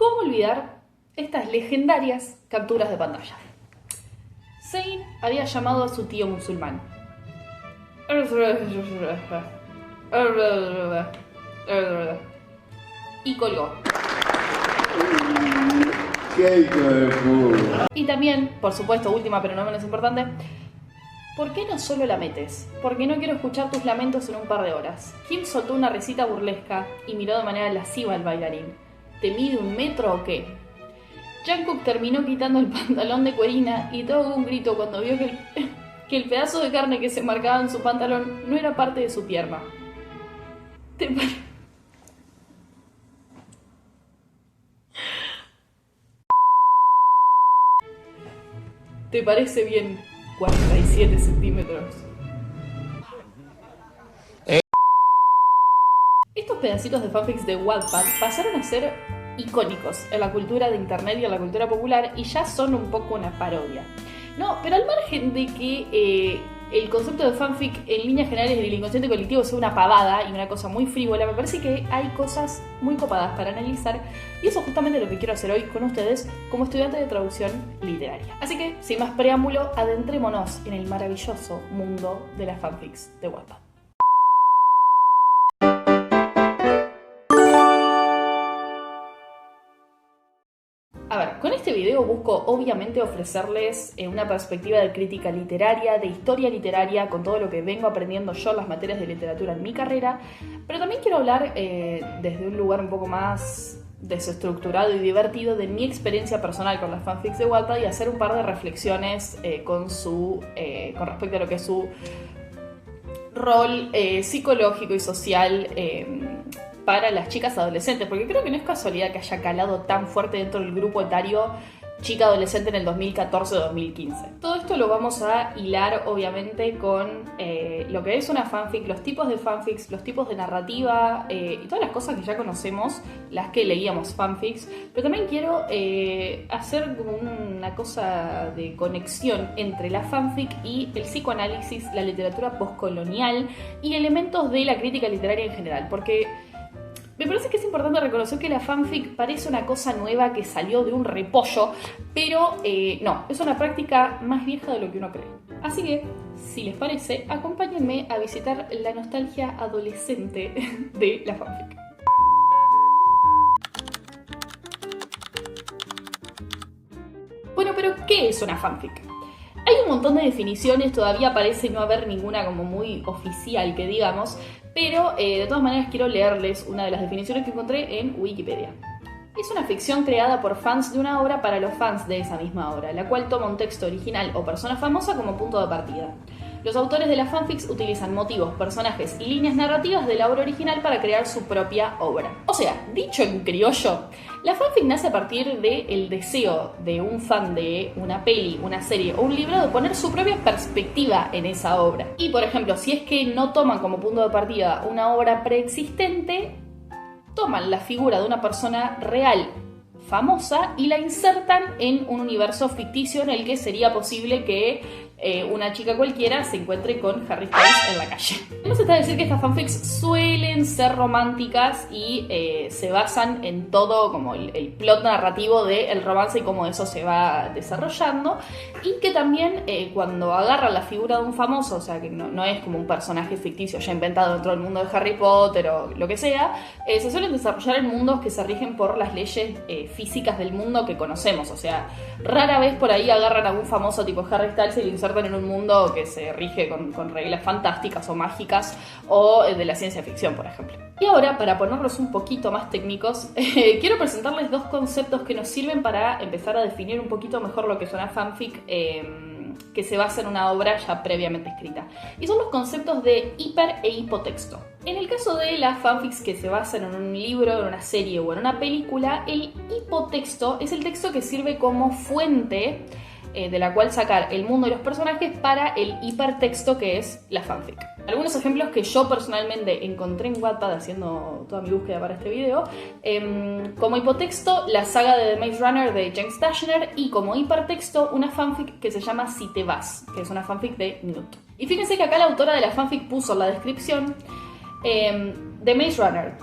¿Cómo olvidar estas legendarias capturas de pantalla? Zayn había llamado a su tío musulmán. Y colgó. ¡Qué hijo de puta! Y también, por supuesto, última pero no menos importante, ¿por qué no solo la metes? Porque no quiero escuchar tus lamentos en un par de horas. Kim soltó una risita burlesca y miró de manera lasciva al bailarín. ¿Te mide 1 metro o qué? Jungkook terminó quitando el pantalón de Cuerina y todo un grito cuando vio que el pedazo de carne que se marcaba en su pantalón no era parte de su pierna. ¿Te parece bien 47 centímetros? Estos pedacitos de fanfics de Wattpad pasaron a ser icónicos en la cultura de internet y en la cultura popular y ya son un poco una parodia. No, pero al margen de que el concepto de fanfic en líneas generales del inconsciente colectivo sea una pavada y una cosa muy frívola, me parece que hay cosas muy copadas para analizar y eso es justamente lo que quiero hacer hoy con ustedes como estudiante de traducción literaria. Así que, sin más preámbulo, adentrémonos en el maravilloso mundo de las fanfics de Wattpad. A ver, con este video busco obviamente ofrecerles una perspectiva de crítica literaria, de historia literaria, con todo lo que vengo aprendiendo yo en las materias de literatura en mi carrera, pero también quiero hablar desde un lugar un poco más desestructurado y divertido de mi experiencia personal con las fanfics de Wattpad y hacer un par de reflexiones con respecto a lo que es su rol psicológico y social para las chicas adolescentes, porque creo que no es casualidad que haya calado tan fuerte dentro del grupo etario chica adolescente en el 2014-2015. Todo esto lo vamos a hilar obviamente con lo que es una fanfic, los tipos de fanfics, los tipos de narrativa y todas las cosas que ya conocemos, las que leíamos fanfics, pero también quiero hacer como una cosa de conexión entre la fanfic y el psicoanálisis, la literatura postcolonial y elementos de la crítica literaria en general, porque me parece que es importante reconocer que la fanfic parece una cosa nueva que salió de un repollo, pero no, es una práctica más vieja de lo que uno cree. Así que, si les parece, acompáñenme a visitar la nostalgia adolescente de la fanfic. Bueno, pero ¿qué es una fanfic? Hay un montón de definiciones, todavía parece no haber ninguna como muy oficial que digamos, pero de todas maneras quiero leerles una de las definiciones que encontré en Wikipedia. Es una ficción creada por fans de una obra para los fans de esa misma obra, la cual toma un texto original o persona famosa como punto de partida. Los autores de las fanfics utilizan motivos, personajes y líneas narrativas de la obra original para crear su propia obra. O sea, dicho en criollo, la fanfic nace a partir del deseo de un fan de una peli, una serie o un libro de poner su propia perspectiva en esa obra. Y por ejemplo, si es que no toman como punto de partida una obra preexistente, toman la figura de una persona real famosa y la insertan en un universo ficticio en el que sería posible que una chica cualquiera se encuentre con Harry Styles en la calle. Vamos a decir que estas fanfics suelen ser románticas y se basan en todo como el plot narrativo del romance y cómo eso se va desarrollando, y que también cuando agarran la figura de un famoso, o sea que no es como un personaje ficticio ya inventado dentro del mundo de Harry Potter o lo que sea, se suelen desarrollar en mundos que se rigen por las leyes físicas del mundo que conocemos. O sea, rara vez por ahí agarran a algún famoso tipo Harry Styles y lo insertan en un mundo que se rige con reglas fantásticas o mágicas o de la ciencia ficción, por ejemplo. Y ahora, para ponerlos un poquito más técnicos, quiero presentarles dos conceptos que nos sirven para empezar a definir un poquito mejor lo que es una fanfic que se basa en una obra ya previamente escrita. Y son los conceptos de hiper e hipotexto. En el caso de las fanfics que se basan en un libro, en una serie o en una película, el hipotexto es el texto que sirve como fuente de la cual sacar el mundo y los personajes para el hipertexto que es la fanfic. Algunos ejemplos que yo personalmente encontré en Wattpad haciendo toda mi búsqueda para este video, como hipotexto la saga de The Maze Runner de James Dashner, y como hipertexto una fanfic que se llama Si te vas, que es una fanfic de Newt. Y fíjense que acá la autora de la fanfic puso en la descripción The Maze Runner,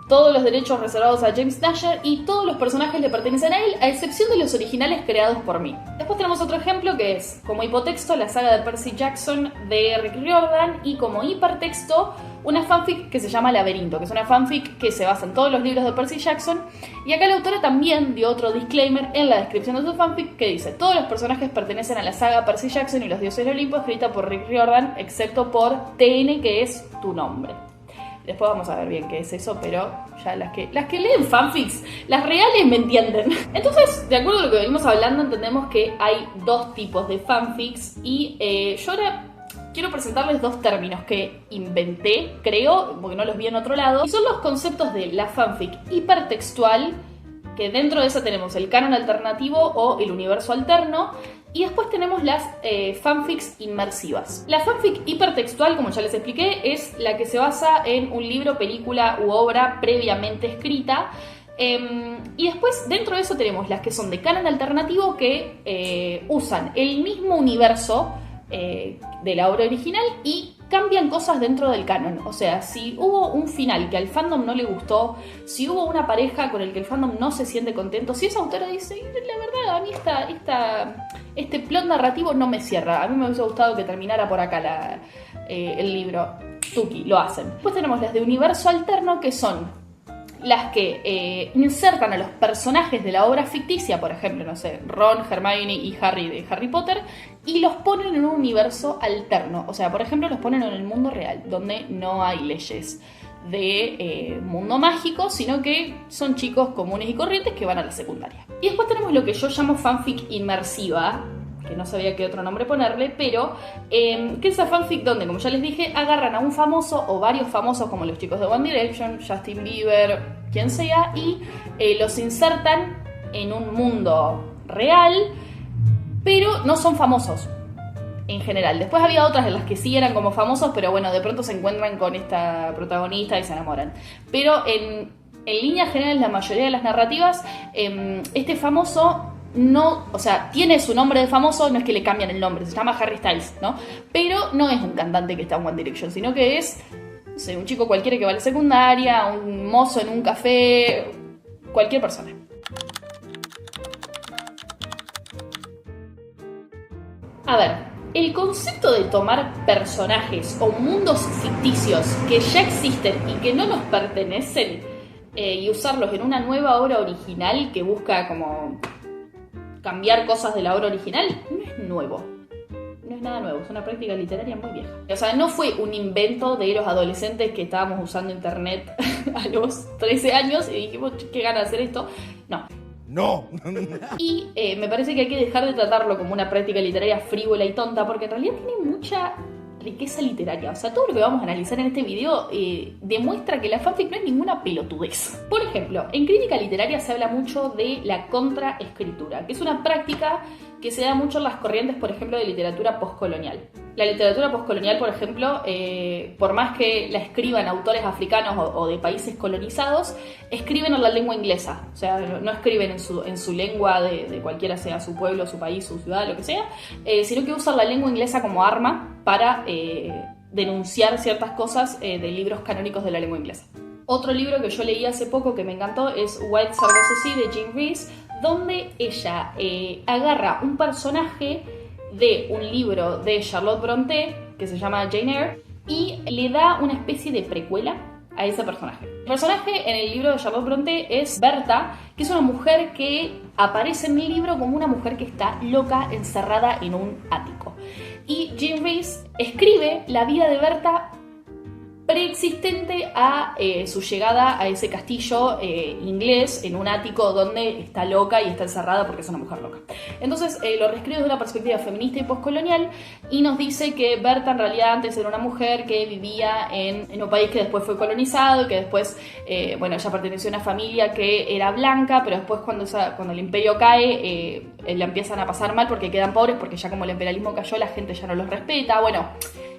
todos los derechos reservados a James Nasher y todos los personajes le pertenecen a él, a excepción de los originales creados por mí. Después tenemos otro ejemplo que es, como hipotexto, la saga de Percy Jackson de Rick Riordan, y como hipertexto, una fanfic que se llama Laberinto, que es una fanfic que se basa en todos los libros de Percy Jackson, y acá la autora también dio otro disclaimer en la descripción de su fanfic que dice: todos los personajes pertenecen a la saga Percy Jackson y los dioses del Olimpo, escrita por Rick Riordan, excepto por TN, que es tu nombre. Después vamos a ver bien qué es eso, pero ya las que leen fanfics, las reales, me entienden. Entonces, de acuerdo a lo que venimos hablando, entendemos que hay dos tipos de fanfics y yo ahora quiero presentarles dos términos que inventé, creo, porque no los vi en otro lado, y son los conceptos de la fanfic hipertextual, que dentro de esa tenemos el canon alternativo o el universo alterno, y después tenemos las fanfics inmersivas. La fanfic hipertextual, como ya les expliqué, es la que se basa en un libro, película u obra previamente escrita. Y después, dentro de eso, tenemos las que son de canon alternativo, que usan el mismo universo de la obra original y cambian cosas dentro del canon. O sea, si hubo un final que al fandom no le gustó, si hubo una pareja con el que el fandom no se siente contento, si esa autora dice, la verdad, a mí este plot narrativo no me cierra, a mí me hubiese gustado que terminara por acá el libro, tuki, lo hacen. Después tenemos las de universo alterno, que son las que insertan a los personajes de la obra ficticia, por ejemplo, no sé, Ron, Hermione y Harry de Harry Potter, y los ponen en un universo alterno. O sea, por ejemplo, los ponen en el mundo real, donde no hay leyes de mundo mágico, sino que son chicos comunes y corrientes que van a la secundaria. Y después tenemos lo que yo llamo fanfic inmersiva, que no sabía qué otro nombre ponerle, pero que es esa fanfic donde, como ya les dije, agarran a un famoso o varios famosos, como los chicos de One Direction, Justin Bieber, quien sea, y los insertan en un mundo real, pero no son famosos en general. Después había otras en las que sí eran como famosos, pero bueno, de pronto se encuentran con esta protagonista y se enamoran. Pero en líneas generales, la mayoría de las narrativas, este famoso no, o sea, tiene su nombre de famoso, no es que le cambian el nombre, se llama Harry Styles, ¿no? Pero no es un cantante que está en One Direction, sino que es, no sé, un chico cualquiera que va a la secundaria, un mozo en un café, cualquier persona. A ver, el concepto de tomar personajes o mundos ficticios que ya existen y que no nos pertenecen y usarlos en una nueva obra original que busca como cambiar cosas de la obra original, no es nuevo. No es nada nuevo, es una práctica literaria muy vieja. O sea, no fue un invento de los adolescentes que estábamos usando internet a los 13 años y dijimos, qué ganas de hacer esto. No. No. Y me parece que hay que dejar de tratarlo como una práctica literaria frívola y tonta, porque en realidad tiene mucha riqueza literaria. O sea, todo lo que vamos a analizar en este video demuestra que la fanfic no es ninguna pelotudez. Por ejemplo, en crítica literaria se habla mucho de la contraescritura, que es una práctica que se da mucho en las corrientes, por ejemplo, de literatura postcolonial. La literatura postcolonial, por ejemplo, por más que la escriban autores africanos o de países colonizados, escriben en la lengua inglesa. O sea, no escriben en su lengua de cualquiera sea su pueblo, su país, su ciudad, lo que sea, sino que usan la lengua inglesa como arma para denunciar ciertas cosas de libros canónicos de la lengua inglesa. Otro libro que yo leí hace poco que me encantó es White Sargasso de Jean Rhys, donde ella agarra un personaje de un libro de Charlotte Brontë que se llama Jane Eyre y le da una especie de precuela a ese personaje. El personaje en el libro de Charlotte Brontë es Berta, que es una mujer que aparece en el libro como una mujer que está loca, encerrada en un ático. Y Jean Rhys escribe la vida de Berta preexistente a su llegada a ese castillo inglés en un ático donde está loca y está encerrada porque es una mujer loca. Entonces lo reescribe desde una perspectiva feminista y postcolonial y nos dice que Berta en realidad antes era una mujer que vivía en un país que después fue colonizado y que después, ella perteneció a una familia que era blanca, pero después cuando el imperio cae la empiezan a pasar mal porque quedan pobres, porque ya como el imperialismo cayó la gente ya no los respeta. Bueno,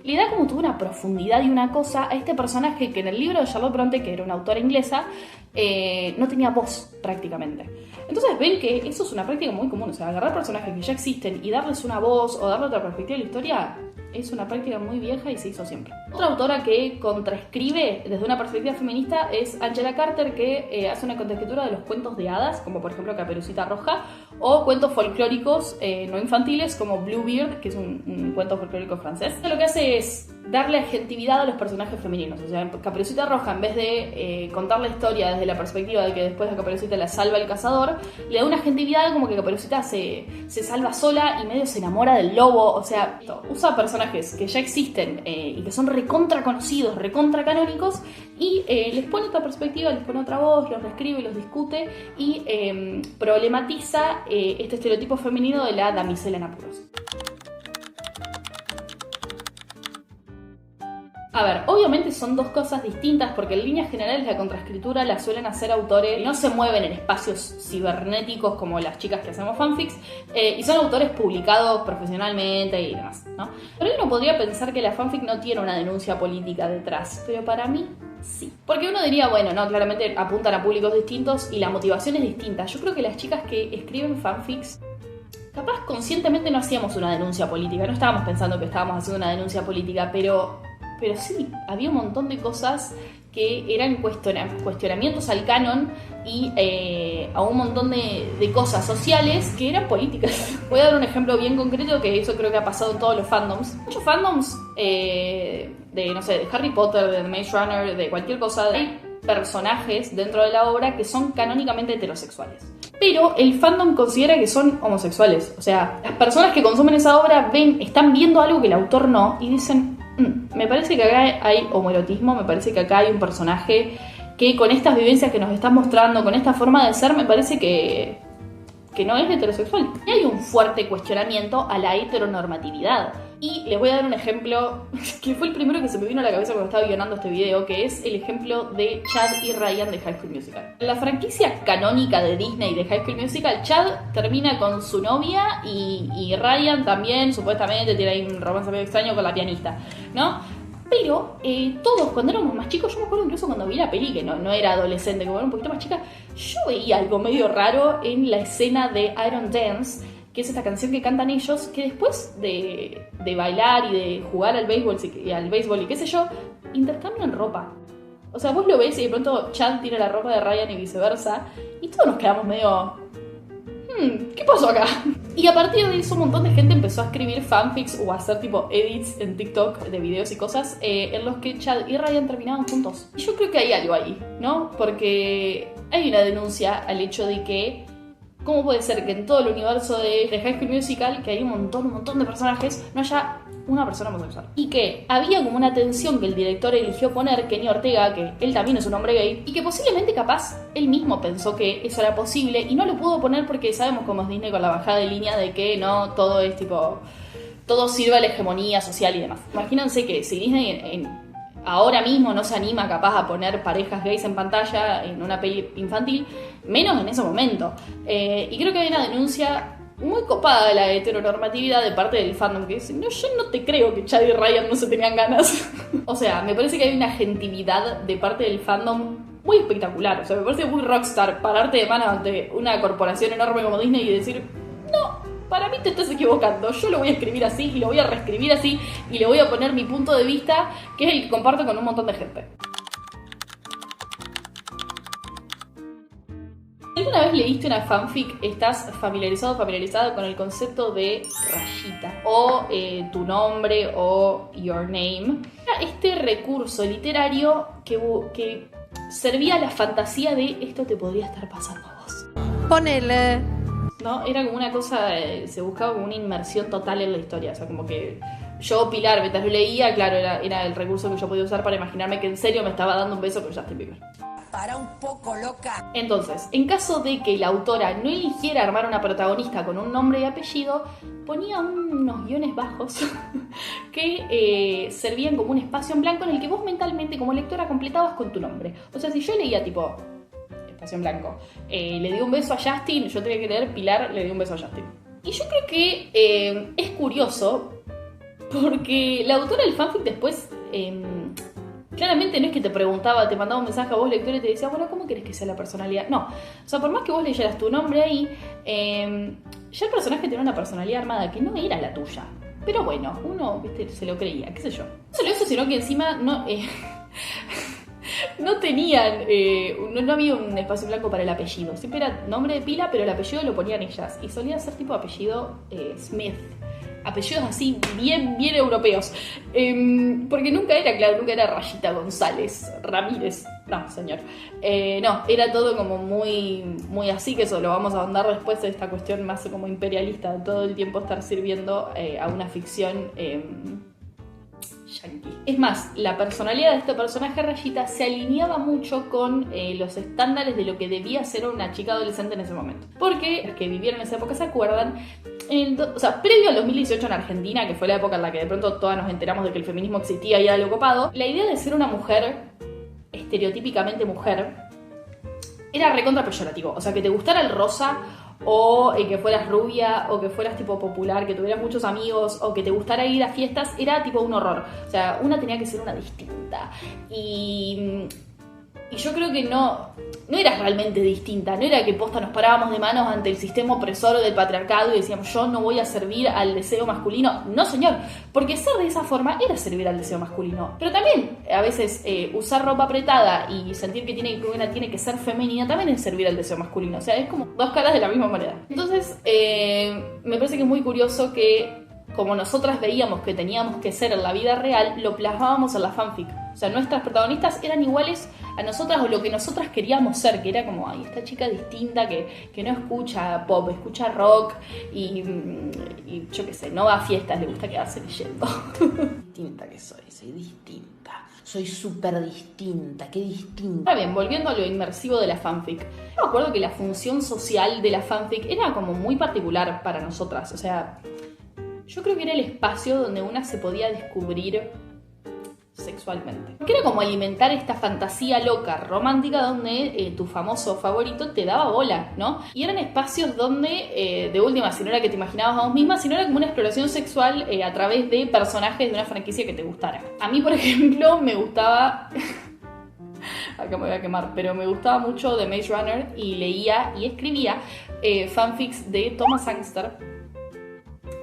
le da como toda una profundidad y una cosa a este personaje que en el libro de Charlotte Brontë, que era una autora inglesa, no tenía voz prácticamente. Entonces ven que eso es una práctica muy común, o sea, agarrar personajes que ya existen y darles una voz o darle otra perspectiva a la historia es una práctica muy vieja y se hizo siempre. Otra autora que contraescribe desde una perspectiva feminista es Angela Carter, que hace una contraescritura de los cuentos de hadas, como por ejemplo Caperucita Roja, o cuentos folclóricos no infantiles como Bluebeard, que es un cuento folclórico francés. Lo que hace es darle objetividad a los personajes femeninos. O sea, Caperucita Roja, en vez de contar la historia desde la perspectiva de que después a Caperucita la salva el cazador, le da una objetividad como que Caperucita se salva sola y medio se enamora del lobo. O sea, usa personajes que ya existen y que son recontra conocidos, recontra canónicos, y les pone otra perspectiva, les pone otra voz, los reescribe, los discute y problematiza este estereotipo femenino de la damisela en apuros. A ver, obviamente son dos cosas distintas porque en líneas generales la contraescritura la suelen hacer autores que no se mueven en espacios cibernéticos como las chicas que hacemos fanfics y son autores publicados profesionalmente y demás, ¿no? Pero uno podría pensar que la fanfic no tiene una denuncia política detrás, pero para mí sí. Porque uno diría, bueno, no, claramente apuntan a públicos distintos y la motivación es distinta. Yo creo que las chicas que escriben fanfics capaz conscientemente no hacíamos una denuncia política, no estábamos pensando que estábamos haciendo una denuncia política, pero sí, había un montón de cosas que eran cuestionamientos al canon y a un montón de cosas sociales que eran políticas. Voy a dar un ejemplo bien concreto que eso creo que ha pasado en todos los fandoms. Muchos fandoms de, no sé, de Harry Potter, de The Maze Runner, de cualquier cosa, hay personajes dentro de la obra que son canónicamente heterosexuales. Pero el fandom considera que son homosexuales. O sea, las personas que consumen esa obra están viendo algo que el autor no y dicen... me parece que acá hay homoerotismo, me parece que acá hay un personaje que con estas vivencias que nos está mostrando, con esta forma de ser, me parece que no es heterosexual. Y hay un fuerte cuestionamiento a la heteronormatividad. Y les voy a dar un ejemplo que fue el primero que se me vino a la cabeza cuando estaba guionando este video, que es el ejemplo de Chad y Ryan de High School Musical. En la franquicia canónica de Disney de High School Musical, Chad termina con su novia y Ryan también, supuestamente, tiene ahí un romance medio extraño con la pianista, ¿no? Pero todos, cuando éramos más chicos, yo me acuerdo incluso cuando vi la peli, que no era adolescente, como era un poquito más chica, yo veía algo medio raro en la escena de Iron Dance, que es esta canción que cantan ellos, que después de bailar y de jugar al béisbol y qué sé yo, intercambian ropa. O sea, vos lo ves y de pronto Chad tira la ropa de Ryan y viceversa, y todos nos quedamos medio... ¿qué pasó acá? Y a partir de eso un montón de gente empezó a escribir fanfics o a hacer tipo edits en TikTok de videos y cosas en los que Chad y Ryan terminaban juntos. Y yo creo que hay algo ahí, ¿no? Porque hay una denuncia al hecho de que ¿cómo puede ser que en todo el universo de High School Musical, que hay un montón de personajes, no haya una persona homosexual? Y que había como una tensión que el director eligió poner, Kenny Ortega, que él también es un hombre gay, y que posiblemente capaz él mismo pensó que eso era posible y no lo pudo poner porque sabemos cómo es Disney con la bajada de línea de que no, todo es tipo... todo sirve a la hegemonía social y demás. Imagínense que si Disney ahora mismo no se anima capaz a poner parejas gays en pantalla en una peli infantil, menos en ese momento. Y creo que hay una denuncia muy copada de la heteronormatividad de parte del fandom que dice, no, yo no te creo que Chad y Ryan no se tenían ganas. O sea, me parece que hay una gentividad de parte del fandom muy espectacular. O sea, me parece muy rockstar pararte de mano ante una corporación enorme como Disney y decir, no, para mí te estás equivocando, yo lo voy a escribir así y lo voy a reescribir así y le voy a poner mi punto de vista, que es el que comparto con un montón de gente. ¿Alguna vez leíste una fanfic? ¿Estás familiarizada con el concepto de rayita? O tu nombre o your name. Este recurso literario que servía a la fantasía de esto te podría estar pasando a vos. Ponele... ¿no? Era como una cosa, se buscaba como una inmersión total en la historia, o sea, como que yo, Pilar, mientras lo leía, claro, era el recurso que yo podía usar para imaginarme que en serio me estaba dando un beso con Justin Bieber. Para un poco loca. Entonces, en caso de que la autora no eligiera armar una protagonista con un nombre y apellido, ponía unos guiones bajos que servían como un espacio en blanco en el que vos mentalmente como lectora completabas con tu nombre. O sea, si yo leía tipo... en blanco. Le dio un beso a Justin, yo tenía que leer Pilar le dio un beso a Justin. Y yo creo que es curioso porque la autora del fanfic después claramente no es que te preguntaba, te mandaba un mensaje a vos lector y te decía, bueno, ¿cómo querés que sea la personalidad? No, o sea, por más que vos leyeras tu nombre ahí, ya el personaje tenía una personalidad armada que no era la tuya. Pero bueno, uno, viste, se lo creía, qué sé yo. No solo eso, sino que encima no... no tenían, no había un espacio blanco para el apellido. Siempre era nombre de pila, pero el apellido lo ponían ellas. Y solía ser tipo apellido Smith. Apellidos así bien europeos. Porque nunca era Rayita González, Ramírez. No, señor. No, era todo como muy así, que eso lo vamos a ahondar después de esta cuestión más como imperialista, de todo el tiempo estar sirviendo a una ficción yankee. Es más, la personalidad de este personaje Rayita se alineaba mucho con los estándares de lo que debía ser una chica adolescente en ese momento. Porque los que vivieron en esa época se acuerdan, previo al 2018 en Argentina, que fue la época en la que de pronto todas nos enteramos de que el feminismo existía y era lo copado, la idea de ser una mujer, estereotípicamente mujer, era recontra peyorativo. O sea, que te gustara el rosa, o que fueras rubia, o que fueras tipo popular, que tuvieras muchos amigos, o que te gustara ir a fiestas, era tipo un horror. O sea, una tenía que ser una distinta. Y yo creo que no era realmente distinta, no era que posta nos parábamos de manos ante el sistema opresor del patriarcado y decíamos yo no voy a servir al deseo masculino. No, señor, porque ser de esa forma era servir al deseo masculino. Pero también a veces usar ropa apretada y sentir que una tiene que ser femenina también es servir al deseo masculino. O sea, es como dos caras de la misma moneda. Entonces, me parece que es muy curioso que como nosotras veíamos que teníamos que ser en la vida real, lo plasmábamos en la fanfic. O sea, nuestras protagonistas eran iguales a nosotras o lo que nosotras queríamos ser, que era como, ay, esta chica distinta que no escucha pop, escucha rock y yo qué sé, no va a fiestas, le gusta quedarse leyendo. Distinta que soy distinta. Soy súper distinta, qué distinta. Ahora bien, volviendo a lo inmersivo de la fanfic. Yo me acuerdo que la función social de la fanfic era como muy particular para nosotras. O sea, yo creo que era el espacio donde una se podía descubrir sexualmente. Porque era como alimentar esta fantasía loca, romántica, donde tu famoso favorito te daba bola, ¿no? Y eran espacios donde, de última, si no era que te imaginabas a vos misma, sino era como una exploración sexual a través de personajes de una franquicia que te gustara. A mí, por ejemplo, me gustaba... Acá me voy a quemar, pero me gustaba mucho The Maze Runner y leía y escribía fanfics de Thomas Sangster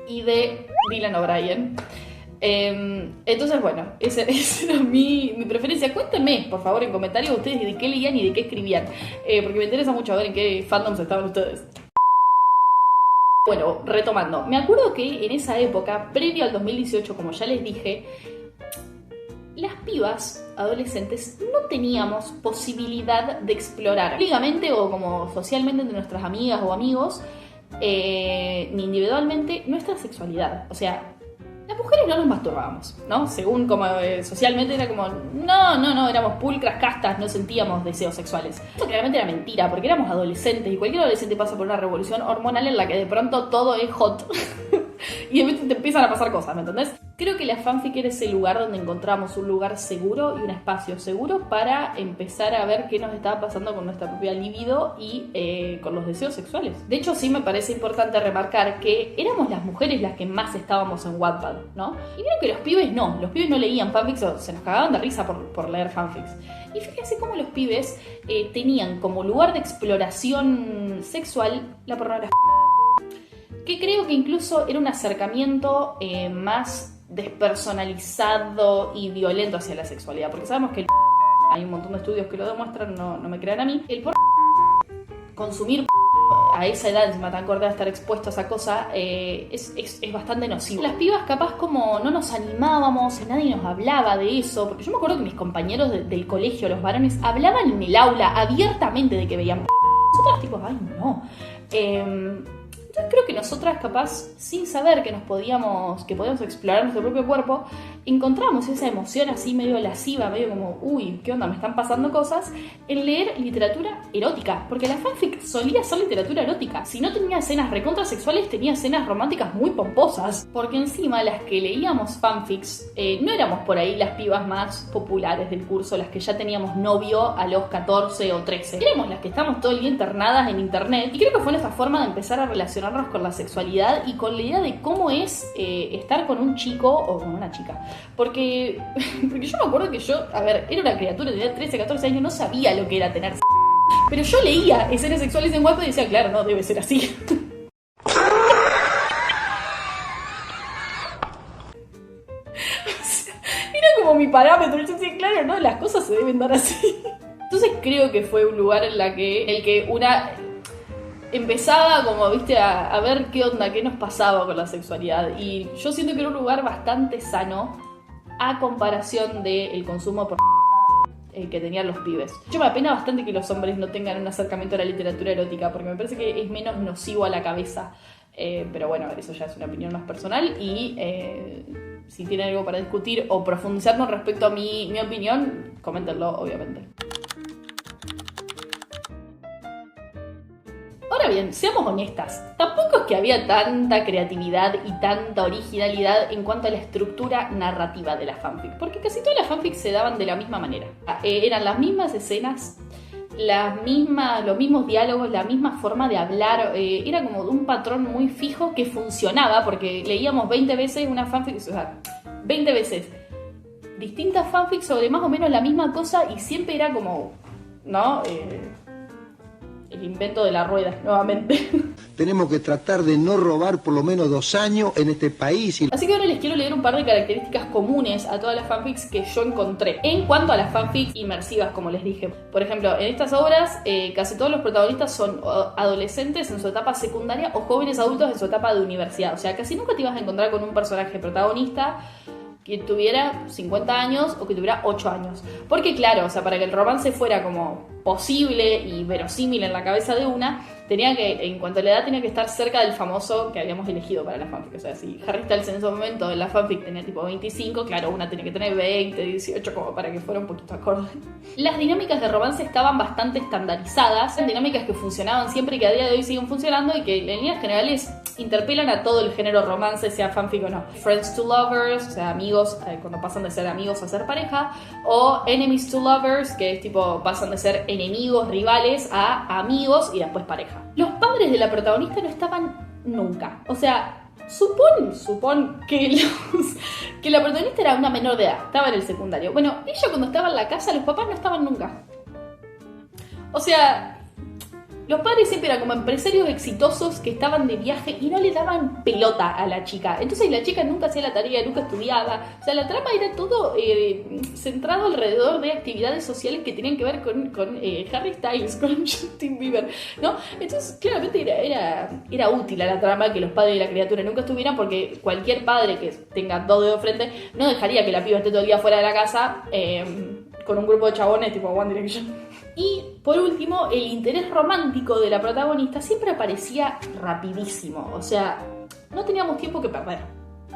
y de Dylan O'Brien. Entonces, bueno, esa era mi preferencia. Cuéntenme, por favor, en comentarios ustedes de qué leían y de qué escribían, porque me interesa mucho ver en qué fandoms estaban ustedes. Bueno, retomando, me acuerdo que en esa época, previo al 2018, como ya les dije, las pibas adolescentes no teníamos posibilidad de explorar públicamente o como socialmente entre nuestras amigas o amigos, ni individualmente, nuestra sexualidad. O sea, las mujeres no nos masturbábamos, ¿no? Según como socialmente era como, no, éramos pulcras, castas, no sentíamos deseos sexuales. Esto claramente era mentira, porque éramos adolescentes y cualquier adolescente pasa por una revolución hormonal en la que de pronto todo es hot. Y de repente te empiezan a pasar cosas, ¿me entendés? Creo que la fanfic era ese lugar donde encontramos un lugar seguro y un espacio seguro para empezar a ver qué nos estaba pasando con nuestra propia libido y con los deseos sexuales. De hecho, sí me parece importante remarcar que éramos las mujeres las que más estábamos en Wattpad, ¿no? Y vieron que los pibes no leían fanfics o se nos cagaban de risa por leer fanfics. Y fíjense cómo los pibes tenían como lugar de exploración sexual la pornografía. Que creo que incluso era un acercamiento más despersonalizado y violento hacia la sexualidad, porque sabemos que hay un montón de estudios que lo demuestran, no me crean a mí, consumir a esa edad encima tan corta, estar expuesto a esa cosa es bastante nocivo. Las pibas capaz como no nos animábamos, nadie nos hablaba de eso, porque yo me acuerdo que mis compañeros del colegio, los varones, hablaban en el aula abiertamente de que veían nosotras tipo, ay no. Entonces creo que nosotras capaz, sin saber que podíamos explorar nuestro propio cuerpo, encontramos esa emoción así medio lasciva, medio como, uy, ¿qué onda? Me están pasando cosas, en leer literatura erótica, porque la fanfic solía ser literatura erótica. Si no tenía escenas recontra sexuales, tenía escenas románticas muy pomposas, porque encima las que leíamos fanfics no éramos por ahí las pibas más populares del curso, las que ya teníamos novio a los 14 o 13. Éramos las que estamos todo el día internadas en internet, y creo que fue nuestra forma de empezar a relacionarnos con la sexualidad y con la idea de cómo es estar con un chico o con una chica. Porque yo me acuerdo que yo, era una criatura, tenía 13, 14 años, no sabía lo que era tener sexo. Pero yo leía escenas sexuales en Wattpad y decía, claro, no, debe ser así. parámetro. Y yo decía, claro, no, las cosas se deben dar así. Entonces creo que fue un lugar en el que una empezaba como, viste, a ver qué onda, qué nos pasaba con la sexualidad. Y yo siento que era un lugar bastante sano a comparación del consumo por que tenían los pibes. Yo me apena bastante que los hombres no tengan un acercamiento a la literatura erótica, porque me parece que es menos nocivo a la cabeza. Pero bueno, eso ya es una opinión más personal. Y si tienen algo para discutir o profundizar con respecto a mi opinión, coméntenlo, obviamente. Ahora bien, seamos honestas, tampoco es que había tanta creatividad y tanta originalidad en cuanto a la estructura narrativa de la fanfic, porque casi todas las fanfics se daban de la misma manera. Eran las mismas escenas, los mismos diálogos, la misma forma de hablar, era como de un patrón muy fijo que funcionaba, porque leíamos 20 veces una fanfic, o sea, 20 veces distintas fanfics sobre más o menos la misma cosa y siempre era como, ¿no? El invento de la rueda, nuevamente. Tenemos que tratar de no robar por lo menos 2 años en este país. Así que ahora les quiero leer un par de características comunes a todas las fanfics que yo encontré. En cuanto a las fanfics inmersivas, como les dije. Por ejemplo, en estas obras, casi todos los protagonistas son adolescentes en su etapa secundaria o jóvenes adultos en su etapa de universidad. O sea, casi nunca te ibas a encontrar con un personaje protagonista que tuviera 50 años o que tuviera 8 años. Porque claro, o sea, para que el romance fuera como posible y verosímil en la cabeza de una, tenía que, en cuanto a la edad, tenía que estar cerca del famoso que habíamos elegido para la fanfic. O sea, si Harry Styles en ese momento en la fanfic tenía tipo 25, claro, una tenía que tener 20, 18, como para que fuera un poquito acorde. Las dinámicas de romance estaban bastante estandarizadas, dinámicas que funcionaban siempre y que a día de hoy siguen funcionando y que en líneas generales interpelan a todo el género romance, sea fanfic o no. Friends to lovers, o sea, amigos, cuando pasan de ser amigos a ser pareja, o enemies to lovers, que es tipo, pasan de ser enemigos, rivales, a amigos y después pareja. Los padres de la protagonista no estaban nunca. O sea, supón que que la protagonista era una menor de edad, estaba en el secundario. Bueno, ella cuando estaba en la casa, los papás no estaban nunca. O sea, los padres siempre eran como empresarios exitosos que estaban de viaje y no le daban pelota a la chica. Entonces la chica nunca hacía la tarea, nunca estudiaba. O sea, la trama era todo centrado alrededor de actividades sociales que tenían que ver con Harry Styles, con Justin Bieber, ¿no? Entonces, claramente era útil a la trama que los padres de la criatura nunca estuvieran, porque cualquier padre que tenga 2 dedos frente no dejaría que la piba esté todo el día fuera de la casa con un grupo de chabones tipo One Direction. Y por último, el interés romántico de la protagonista siempre aparecía rapidísimo. O sea, no teníamos tiempo que perder.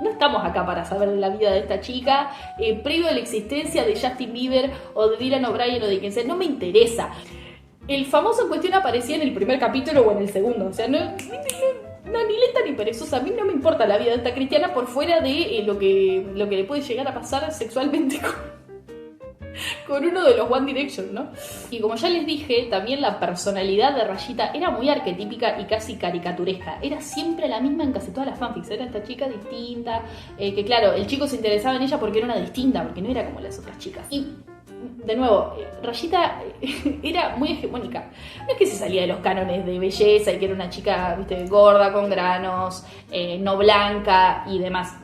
No estamos acá para saber de la vida de esta chica, previo a la existencia de Justin Bieber o de Dylan O'Brien o de quien sea. No me interesa. El famoso en cuestión aparecía en el primer capítulo o en el segundo. O sea, no, ni lenta ni perezosa. A mí no me importa la vida de esta cristiana por fuera de lo que le puede llegar a pasar sexualmente con uno de los One Direction, ¿no? Y como ya les dije, también la personalidad de Rayita era muy arquetípica y casi caricaturesca. Era siempre la misma en casi todas las fanfics. Era esta chica distinta, que claro, el chico se interesaba en ella porque era una distinta, porque no era como las otras chicas. Y, de nuevo, Rayita era muy hegemónica. No es que se salía de los cánones de belleza y que era una chica, viste, gorda, con granos, no blanca y demás.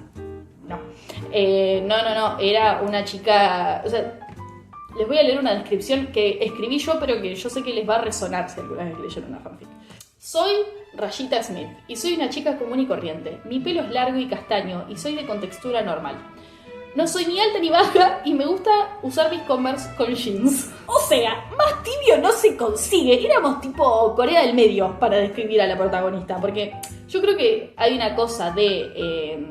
No. No. Era una chica... O sea, les voy a leer una descripción que escribí yo, pero que yo sé que les va a resonar si alguna vez leyeron una fanfic. Soy Rayita Smith y soy una chica común y corriente. Mi pelo es largo y castaño y soy de contextura normal. No soy ni alta ni baja y me gusta usar mis Converse con jeans. O sea, más tibio no se consigue. Éramos tipo Corea del Medio para describir a la protagonista, porque yo creo que hay una cosa de...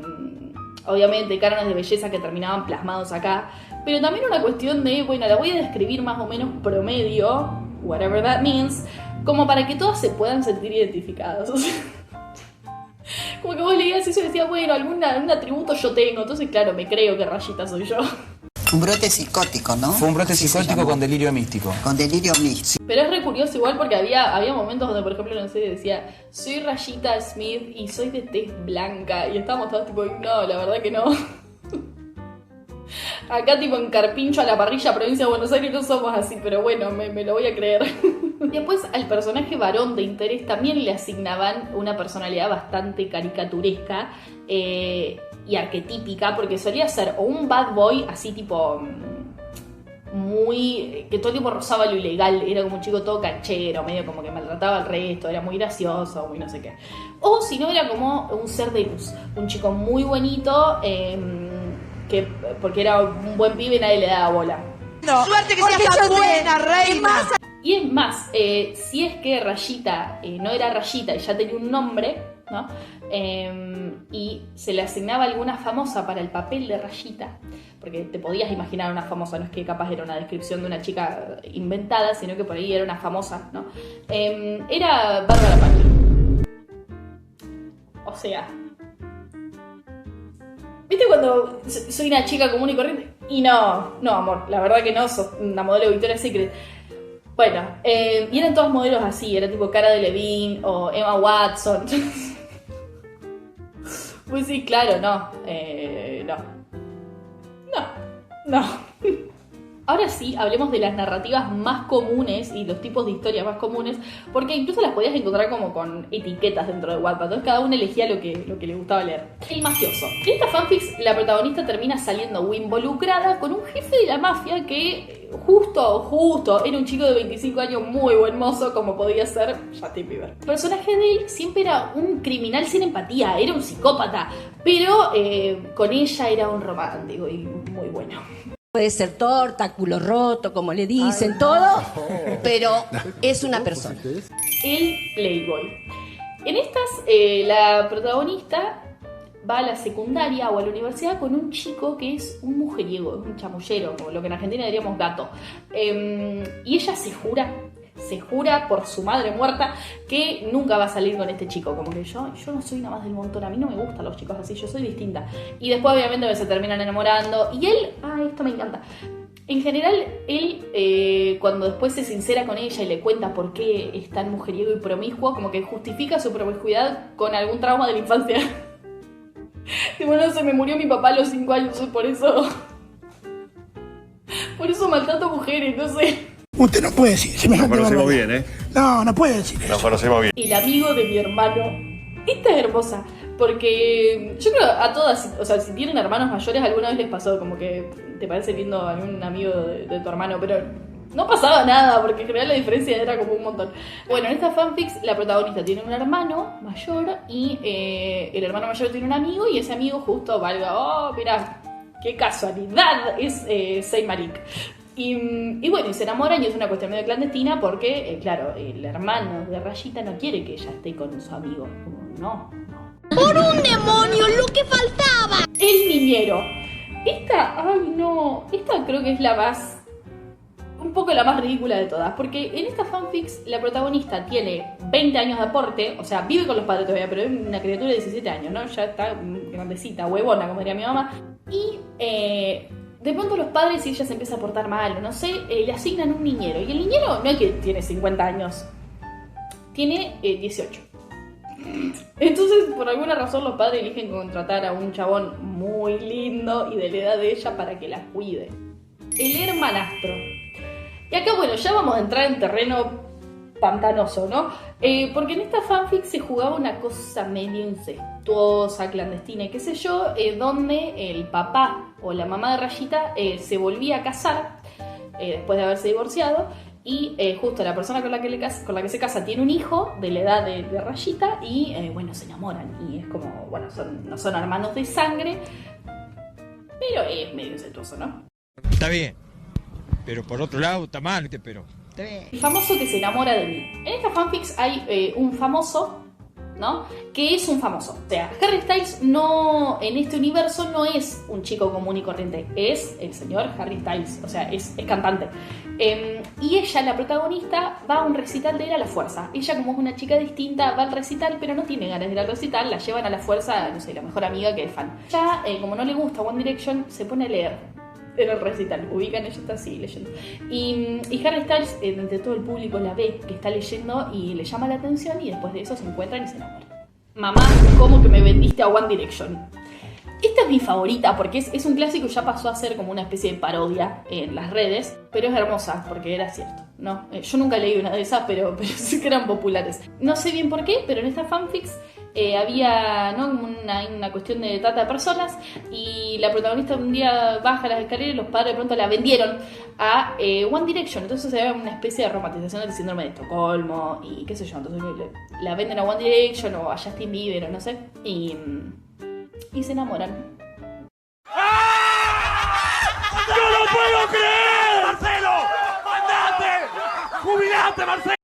obviamente cánones de belleza que terminaban plasmados acá, pero también una cuestión de, bueno, la voy a describir más o menos promedio, whatever that means, como para que todas se puedan sentir identificadas. O sea, como que vos leías eso y decías, bueno, algún atributo yo tengo, entonces claro, me creo que Rayita soy yo. Un brote psicótico, ¿no? Fue un brote psicótico con delirio místico. Con delirio místico. Pero es re curioso igual porque había momentos donde, por ejemplo, no sé, decía, soy Rayita Smith y soy de tez blanca. Y estábamos todos tipo, no, la verdad que no. Acá tipo en Carpincho a la parrilla, provincia de Buenos Aires, no somos así, pero bueno, me lo voy a creer. Después al personaje varón de interés también le asignaban una personalidad bastante caricaturesca. y arquetípica, porque solía ser o un bad boy así tipo muy, que todo el tiempo rozaba lo ilegal, era como un chico todo canchero, medio como que maltrataba al resto, era muy gracioso, muy no sé qué. O si no, era como un ser de luz, un chico muy bonito, que porque era un buen pibe y nadie le daba bola. No, suerte que seas tan buena, reina. Y es más, si es que Rayita no era Rayita y ya tenía un nombre, ¿no? Y se le asignaba alguna famosa para el papel de Rayita, porque te podías imaginar una famosa, no es que capaz era una descripción de una chica inventada, sino que por ahí era una famosa, ¿no? Era Bárbara Pachón. O sea, ¿viste cuando soy una chica común y corriente? Y no, amor, la verdad que no, sos una modelo de Victoria's Secret. Bueno, y eran todos modelos así, era tipo Cara Delevingne o Emma Watson. Pues sí, claro, no. Ahora sí, hablemos de las narrativas más comunes y los tipos de historias más comunes, porque incluso las podías encontrar como con etiquetas dentro de Wattpad, entonces cada uno elegía lo que le gustaba leer. El mafioso. En esta fanfics la protagonista termina saliendo o involucrada con un jefe de la mafia que justo era un chico de 25 años muy buen mozo, como podía ser Justin Bieber. El personaje de él siempre era un criminal sin empatía, era un psicópata, pero con ella era un romántico y muy bueno. Puede ser torta, culo roto, como le dicen, todo, pero es una persona. El Playboy. En estas, la protagonista va a la secundaria o a la universidad con un chico que es un mujeriego, un chamullero, como lo que en Argentina diríamos gato. Y ella se jura por su madre muerta que nunca va a salir con este chico, como que yo no soy nada más del montón, a mí no me gustan los chicos así, yo soy distinta. Y después obviamente se terminan enamorando y él, esto me encanta. En general, él cuando después se sincera con ella y le cuenta por qué es tan mujeriego y promiscuo, como que justifica su promiscuidad con algún trauma de la infancia. Y bueno, se me murió mi papá a los 5 años, por eso maltrato mujeres, no sé. Usted no puede decir semejante Nos conocemos barbaridad. bien, No puede decir eso. Nos conocemos bien. El amigo de mi hermano. Esta es hermosa, porque yo creo a todas, o sea, si tienen hermanos mayores, alguna vez les pasó, como que te parece viendo a un amigo de tu hermano, pero no pasaba nada, porque en general la diferencia era como un montón. Bueno, en esta fanfics la protagonista tiene un hermano mayor y el hermano mayor tiene un amigo y ese amigo justo mirá, qué casualidad, es Zayn Malik. Y bueno, y se enamoran y es una cuestión medio clandestina porque, claro, el hermano de Rayita no quiere que ella esté con su amigo. No. ¡Por un demonio, lo que faltaba! El niñero. Esta creo que es un poco la más ridícula de todas, porque en esta fanfics la protagonista tiene 20 años de aporte, o sea, vive con los padres todavía, pero es una criatura de 17 años, ¿no? Ya está grandecita, huevona, como diría mi mamá. Y de pronto los padres, si ella se empieza a portar mal o no sé, le asignan un niñero. Y el niñero no es que tiene 50 años, tiene 18. Entonces, por alguna razón, los padres eligen contratar a un chabón muy lindo y de la edad de ella para que la cuide. El hermanastro. Y acá, bueno, ya vamos a entrar en terreno pantanoso, ¿no? Porque en esta fanfic se jugaba una cosa medio incestuosa, clandestina y qué sé yo, donde el papá o la mamá de Rayita se volvía a casar después de haberse divorciado y justo la persona con la que se casa tiene un hijo de la edad de Rayita y bueno, se enamoran y es como, bueno, no son hermanos de sangre, pero es medio incestuoso, ¿no? Está bien, pero por otro lado está mal, pero... El famoso que se enamora de mí. En estas fanfics hay un famoso, ¿no? Que es un famoso. O sea, Harry Styles en este universo no es un chico común y corriente, es el señor Harry Styles, o sea, es cantante. Y ella, la protagonista, va a un recital de ir a la fuerza. Ella, como es una chica distinta, va al recital, pero no tiene ganas de ir al recital, la llevan a la fuerza, no sé, la mejor amiga que es fan. Ella, como no le gusta One Direction, se pone a leer en el recital, ubican, ella está así leyendo. Y Harry Styles, entre todo el público, la ve que está leyendo y le llama la atención y después de eso se encuentran y se enamoran. Mamá, ¿cómo que me vendiste a One Direction? Esta es mi favorita porque es un clásico, ya pasó a ser como una especie de parodia en las redes, pero es hermosa porque era cierto. ¿no? Yo nunca leí una de esas, pero sí que eran populares. No sé bien por qué, pero en estas fanfics había, ¿no?, como una cuestión de trata de personas, y la protagonista un día baja las escaleras y los padres de pronto la vendieron a One Direction. Entonces había una especie de romantización del síndrome de Estocolmo y qué sé yo. Entonces la venden a One Direction o a Justin Bieber o no sé, y se enamoran. ¡No lo puedo creer! ¡Marcelo! ¡Andate! ¡Jubilate, Marcelo!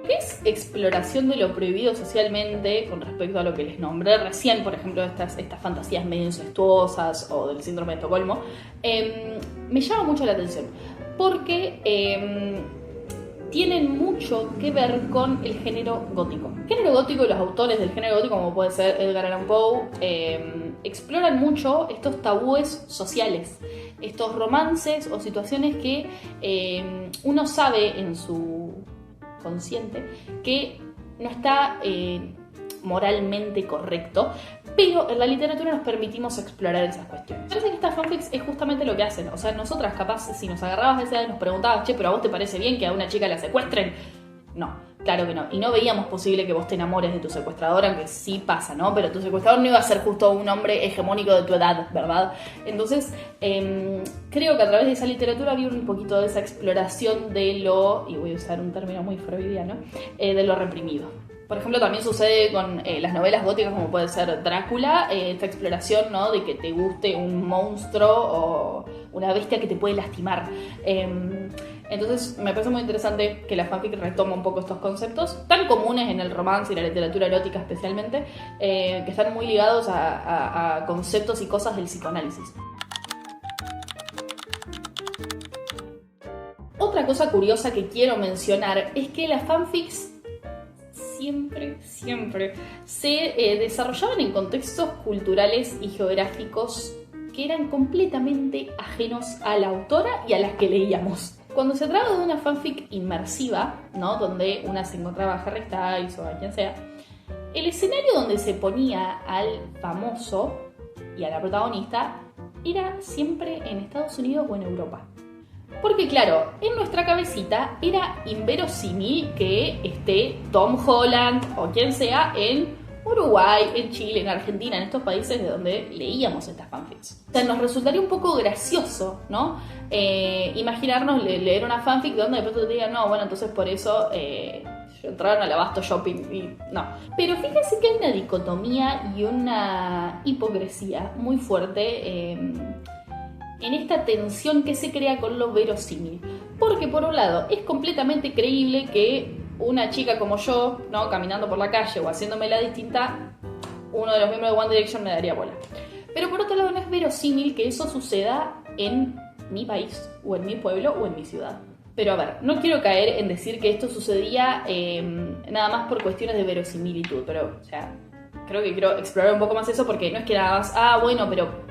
¿Qué es exploración de lo prohibido socialmente con respecto a lo que les nombré recién? Por ejemplo, estas fantasías medio incestuosas o del síndrome de Estocolmo. Me llama mucho la atención porque tienen mucho que ver con el género gótico. El género gótico y los autores del género gótico, como puede ser Edgar Allan Poe, exploran mucho estos tabúes sociales, estos romances o situaciones que uno sabe en su consciente que no está moralmente correcto, pero en la literatura nos permitimos explorar esas cuestiones. Me parece que estas fanfics es justamente lo que hacen. O sea, nosotras capaz, si nos agarrabas a esa edad y nos preguntabas, che, pero ¿a vos te parece bien que a una chica la secuestren? No, claro que no. Y no veíamos posible que vos te enamores de tu secuestrador, aunque sí pasa, ¿no? Pero tu secuestrador no iba a ser justo un hombre hegemónico de tu edad, ¿verdad? Entonces, creo que a través de esa literatura había un poquito de esa exploración de lo, y voy a usar un término muy freudiano, de lo reprimido. Por ejemplo, también sucede con las novelas góticas, como puede ser Drácula, esta exploración, ¿no?, de que te guste un monstruo o una bestia que te puede lastimar. Entonces, me parece muy interesante que la fanfic retoma un poco estos conceptos tan comunes en el romance y la literatura erótica especialmente, que están muy ligados a conceptos y cosas del psicoanálisis. Otra cosa curiosa que quiero mencionar es que las fanfics siempre se desarrollaban en contextos culturales y geográficos que eran completamente ajenos a la autora y a las que leíamos. Cuando se trata de una fanfic inmersiva, ¿no?, donde una se encontraba a Harry Styles o a quien sea, el escenario donde se ponía al famoso y a la protagonista era siempre en Estados Unidos o en Europa. Porque claro, en nuestra cabecita era inverosímil que esté Tom Holland o quien sea en Uruguay, en Chile, en Argentina, en estos países de donde leíamos estas fanfics. O sea, nos resultaría un poco gracioso, ¿no? Imaginarnos leer una fanfic donde de pronto te digan, no, bueno, entonces por eso entraron al Abasto Shopping y no. Pero fíjense que hay una dicotomía y una hipocresía muy fuerte en esta tensión que se crea con lo verosímil. Porque por un lado es completamente creíble que una chica como yo, ¿no?, caminando por la calle o haciéndome la distinta, uno de los miembros de One Direction me daría bola. Pero por otro lado no es verosímil que eso suceda en mi país, o en mi pueblo, o en mi ciudad. Pero a ver, no quiero caer en decir que esto sucedía nada más por cuestiones de verosimilitud, pero, o sea, creo que quiero explorar un poco más eso porque no es que nada más, bueno, pero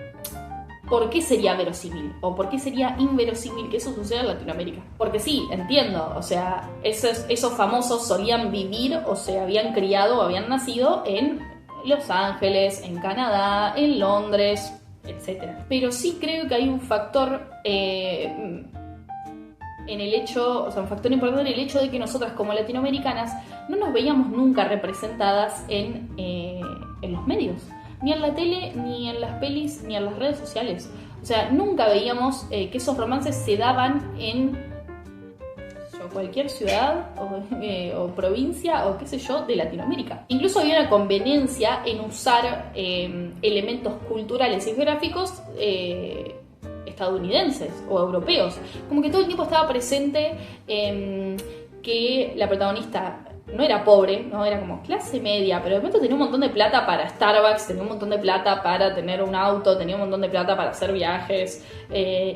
¿por qué sería verosímil? ¿O por qué sería inverosímil que eso suceda en Latinoamérica? Porque sí, entiendo, o sea, esos famosos solían vivir o se habían criado o habían nacido en Los Ángeles, en Canadá, en Londres, etc. Pero sí creo que hay un factor en el hecho, o sea, un factor importante en el hecho de que nosotras como latinoamericanas no nos veíamos nunca representadas en los medios. Ni en la tele, ni en las pelis, ni en las redes sociales. O sea, nunca veíamos que esos romances se daban en cualquier ciudad o provincia o qué sé yo de Latinoamérica. Incluso había una conveniencia en usar elementos culturales y geográficos estadounidenses o europeos. Como que todo el tiempo estaba presente que la protagonista no era pobre, no era como clase media, pero de pronto tenía un montón de plata para Starbucks, tenía un montón de plata para tener un auto, tenía un montón de plata para hacer viajes,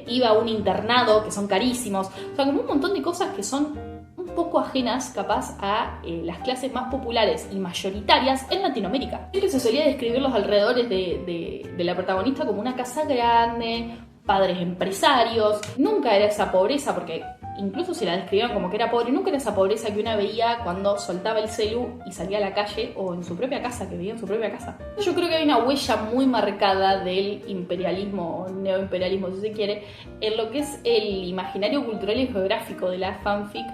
iba a un internado que son carísimos, o sea, como un montón de cosas que son un poco ajenas capaz a las clases más populares y mayoritarias en Latinoamérica. Siempre se solía describir los alrededores de la protagonista como una casa grande, padres empresarios, nunca era esa pobreza porque incluso se la describían como que era pobre, nunca era esa pobreza que una veía cuando soltaba el celu y salía a la calle o en su propia casa, que vivía en su propia casa. Yo creo que hay una huella muy marcada del imperialismo o neoimperialismo, si se quiere, en lo que es el imaginario cultural y geográfico de la fanfic,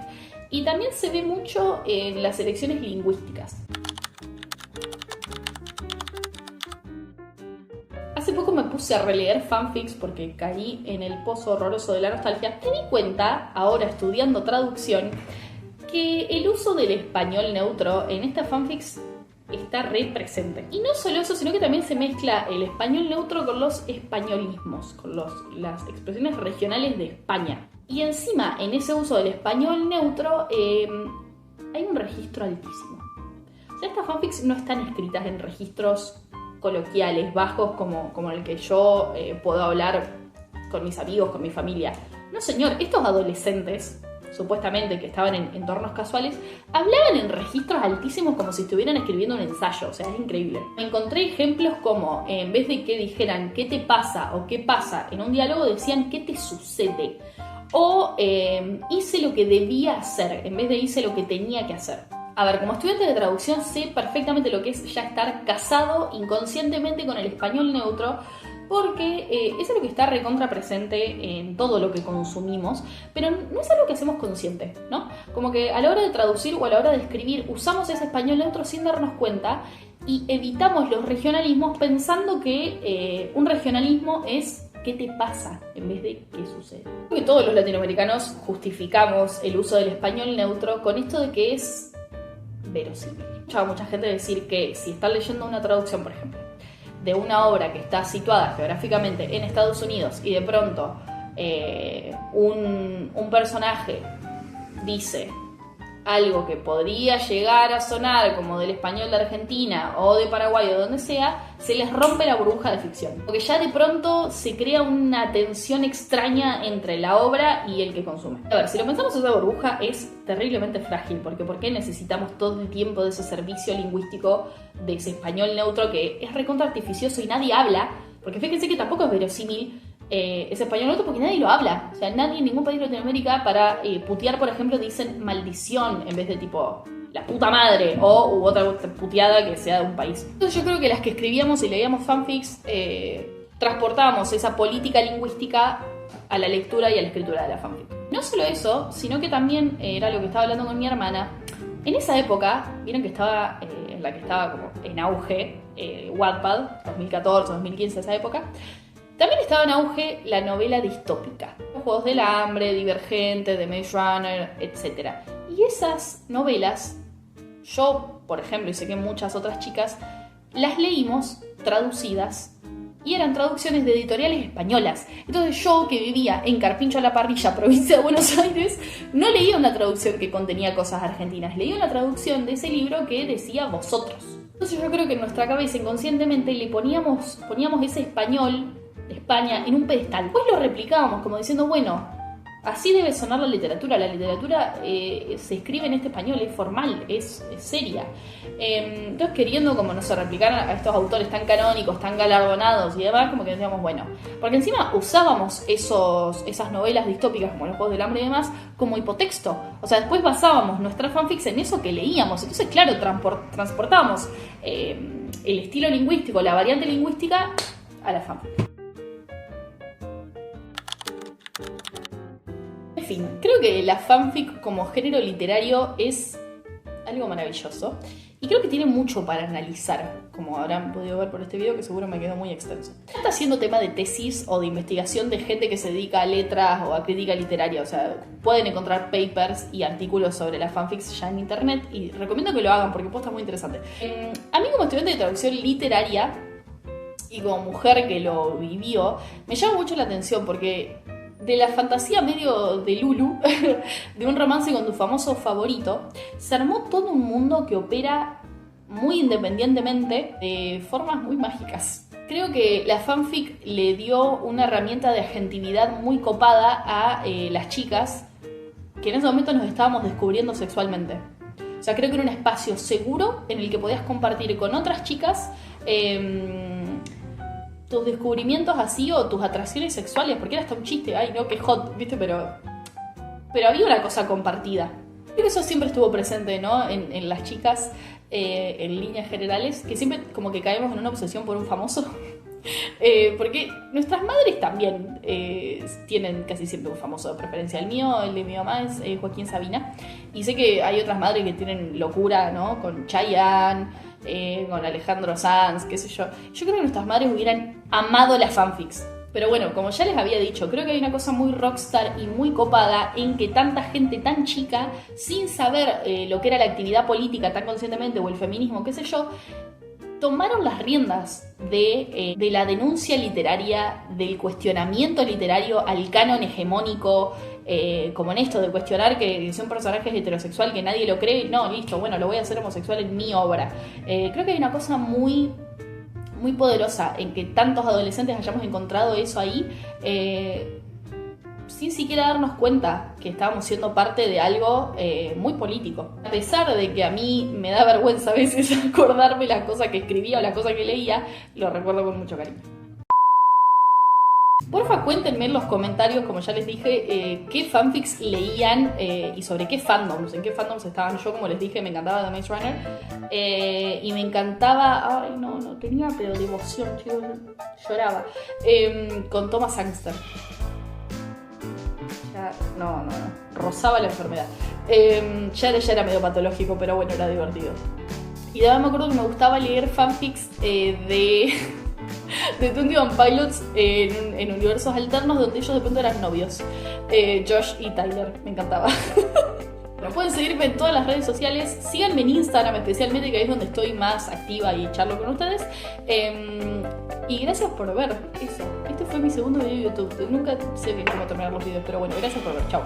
y también se ve mucho en las elecciones lingüísticas. Hace poco me puse a releer fanfics porque caí en el pozo horroroso de la nostalgia. Me di cuenta, ahora estudiando traducción, que el uso del español neutro en estas fanfics está re presente. Y no solo eso, sino que también se mezcla el español neutro con los españolismos, con las expresiones regionales de España. Y encima, en ese uso del español neutro, hay un registro altísimo. O sea, estas fanfics no están escritas en registros coloquiales, bajos, como el que yo puedo hablar con mis amigos, con mi familia. No, señor, estos adolescentes, supuestamente que estaban en entornos casuales, hablaban en registros altísimos como si estuvieran escribiendo un ensayo. O sea, es increíble. Me encontré ejemplos como, en vez de que dijeran ¿qué te pasa? O ¿qué pasa? En un diálogo decían ¿qué te sucede? O hice lo que debía hacer, en vez de hice lo que tenía que hacer. A ver, como estudiante de traducción sé perfectamente lo que es ya estar casado inconscientemente con el español neutro, porque eso es lo que está recontra presente en todo lo que consumimos, pero no es algo que hacemos consciente, ¿no? Como que a la hora de traducir o a la hora de escribir usamos ese español neutro sin darnos cuenta y evitamos los regionalismos pensando que un regionalismo es ¿qué te pasa? En vez de ¿qué sucede? Creo que todos los latinoamericanos justificamos el uso del español neutro con esto de que es verosímil. He escuchado a mucha gente decir que si están leyendo una traducción, por ejemplo, de una obra que está situada geográficamente en Estados Unidos y de pronto un personaje dice algo que podría llegar a sonar como del español de Argentina o de Paraguay o donde sea, se les rompe la burbuja de ficción. Porque ya de pronto se crea una tensión extraña entre la obra y el que consume. A ver, si lo pensamos, esa burbuja es terriblemente frágil, porque ¿por qué necesitamos todo el tiempo de ese servicio lingüístico, de ese español neutro que es recontra artificioso y nadie habla? Porque fíjense que tampoco es verosímil ese español neutro porque nadie lo habla. O sea, nadie en ningún país de Latinoamérica para putear, por ejemplo, dicen maldición en vez de tipo la puta madre u otra puteada que sea de un país. Entonces yo creo que las que escribíamos y leíamos fanfics transportábamos esa política lingüística a la lectura y a la escritura de la fanfic. No solo eso, sino que también era lo que estaba hablando con mi hermana. En esa época, vieron que estaba en la que estaba como en auge Wattpad, 2014, 2015, esa época. También estaba en auge la novela distópica, los Juegos del Hambre, Divergente, The Maze Runner, etc. Y esas novelas, yo, por ejemplo, y sé que muchas otras chicas, las leímos traducidas y eran traducciones de editoriales españolas. Entonces yo, que vivía en Carpincho a la Parrilla, provincia de Buenos Aires, no leía una traducción que contenía cosas argentinas, leía una traducción de ese libro que decía vosotros. Entonces yo creo que en nuestra cabeza inconscientemente le poníamos ese español de España en un pedestal. Pues lo replicábamos como diciendo, bueno, así debe sonar la literatura. La literatura se escribe en este español, es formal, es seria. Entonces queriendo, como no sé, replicar a estos autores tan canónicos, tan galardonados y demás, como que decíamos, bueno, porque encima usábamos esas novelas distópicas como los Juegos del Hambre y demás como hipotexto. O sea, después basábamos nuestras fanfics en eso que leíamos. Entonces, claro, transportábamos el estilo lingüístico, la variante lingüística a la fanfic. En fin, creo que la fanfic como género literario es algo maravilloso y creo que tiene mucho para analizar, como habrán podido ver por este video que seguro me quedó muy extenso. No está siendo tema de tesis o de investigación de gente que se dedica a letras o a crítica literaria, o sea, pueden encontrar papers y artículos sobre las fanfics ya en internet y recomiendo que lo hagan porque posta muy interesante. A mí como estudiante de traducción literaria y como mujer que lo vivió, me llama mucho la atención porque de la fantasía medio de Lulu, de un romance con tu famoso favorito, se armó todo un mundo que opera muy independientemente de formas muy mágicas. Creo que la fanfic le dio una herramienta de agentividad muy copada a las chicas que en ese momento nos estábamos descubriendo sexualmente. O sea, creo que era un espacio seguro en el que podías compartir con otras chicas tus descubrimientos así o tus atracciones sexuales, porque era hasta un chiste, ay no, qué hot, ¿viste? Pero pero había una cosa compartida. Creo que eso siempre estuvo presente, ¿no? En las chicas, en líneas generales, que siempre como que caemos en una obsesión por un famoso. Porque nuestras madres también tienen casi siempre un famoso de preferencia. El de mi mamá es Joaquín Sabina. Y sé que hay otras madres que tienen locura, ¿no? Con Chayanne, con Alejandro Sanz, qué sé yo. Yo creo que nuestras madres hubieran amado las fanfics. Pero bueno, como ya les había dicho, creo que hay una cosa muy rockstar y muy copada en que tanta gente tan chica, sin saber lo que era la actividad política tan conscientemente o el feminismo, qué sé yo, tomaron las riendas de la denuncia literaria, del cuestionamiento literario al canon hegemónico, como en esto de cuestionar que si un personaje es heterosexual que nadie lo cree, no, listo, bueno, lo voy a hacer homosexual en mi obra. Creo que hay una cosa muy poderosa en que tantos adolescentes hayamos encontrado eso ahí, sin siquiera darnos cuenta que estábamos siendo parte de algo muy político. A pesar de que a mí me da vergüenza a veces acordarme las cosas que escribía o las cosas que leía, lo recuerdo con mucho cariño. Porfa, cuéntenme en los comentarios, como ya les dije, qué fanfics leían y sobre qué fandoms, en qué fandoms estaban. Yo, como les dije, me encantaba The Maze Runner y me encantaba, ay no tenía pero devoción, chicos, lloraba, con Thomas Sangster. Ya, no, rozaba la enfermedad. Ya era medio patológico, pero bueno, era divertido. Y además me acuerdo que me gustaba leer fanfics de 21 Pilots en universos alternos donde ellos de pronto eran novios. Josh y Tyler, me encantaba. Bueno, pueden seguirme en todas las redes sociales. Síganme en Instagram especialmente, que ahí es donde estoy más activa y charlo con ustedes. Y gracias por ver eso. Este fue mi segundo video de YouTube. Nunca sé cómo terminar los videos, pero bueno, gracias por ver. Chao.